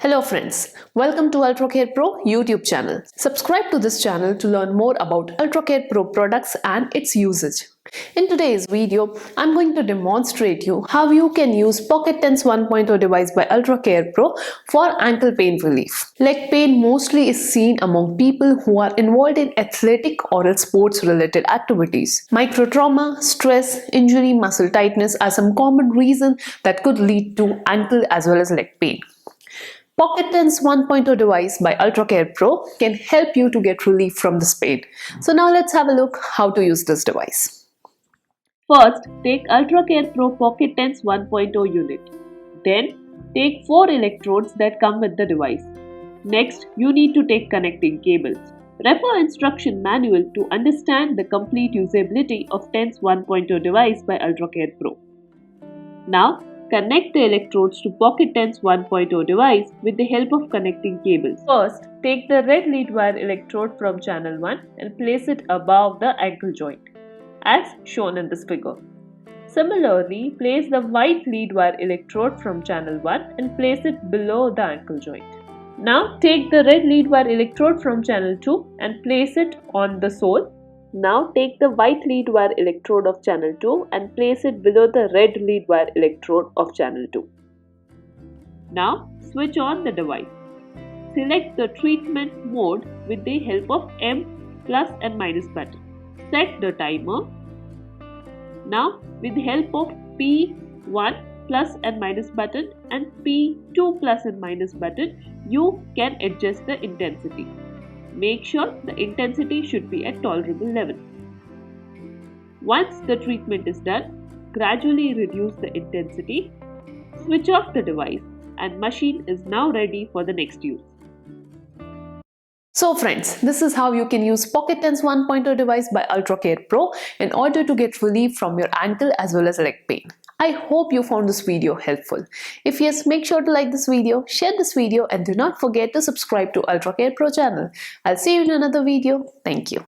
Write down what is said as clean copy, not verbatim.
Hello friends, welcome to UltraCare PRO YouTube channel. Subscribe to this channel to learn more about UltraCare PRO products and its usage. In today's video, I'm going to demonstrate you how you can use PocketTens 1.0 device by UltraCare PRO for ankle pain relief. Leg pain mostly is seen among people who are involved in athletic or sports related activities. Microtrauma, stress, injury, muscle tightness are some common reasons that could lead to ankle as well as leg pain. PocketTens 1.0 device by UltraCare PRO can help you to get relief from this pain. So now let's have a look how to use this device. First, take UltraCare PRO PocketTens 1.0 unit. Then, take 4 electrodes that come with the device. Next, you need to take connecting cables. Refer instruction manual to understand the complete usability of TENS 1.0 device by UltraCare PRO. Now, connect the electrodes to PocketTens 1.0 device with the help of connecting cables. First, take the red lead wire electrode from channel 1 and place it above the ankle joint, as shown in this figure. Similarly, place the white lead wire electrode from channel 1 and place it below the ankle joint. Now, take the red lead wire electrode from channel 2 and place it on the sole. Now take the white lead wire electrode of channel 2 and place it below the red lead wire electrode of channel 2. Now switch on the device. Select the treatment mode with the help of M plus and minus button. Set the timer. Now with the help of P1 plus and minus button and P2 plus and minus button, you can adjust the intensity. Make sure the intensity should be at tolerable level. Once the treatment is done, gradually reduce the intensity, switch off the device, and machine is now ready for the next use. So friends, this is how you can use PocketTens 1.0 device by UltraCare PRO in order to get relief from your ankle as well as leg pain. I hope you found this video helpful. If yes, make sure to like this video, share this video, and do not forget to subscribe to UltraCare PRO channel. I'll see you in another video. Thank you.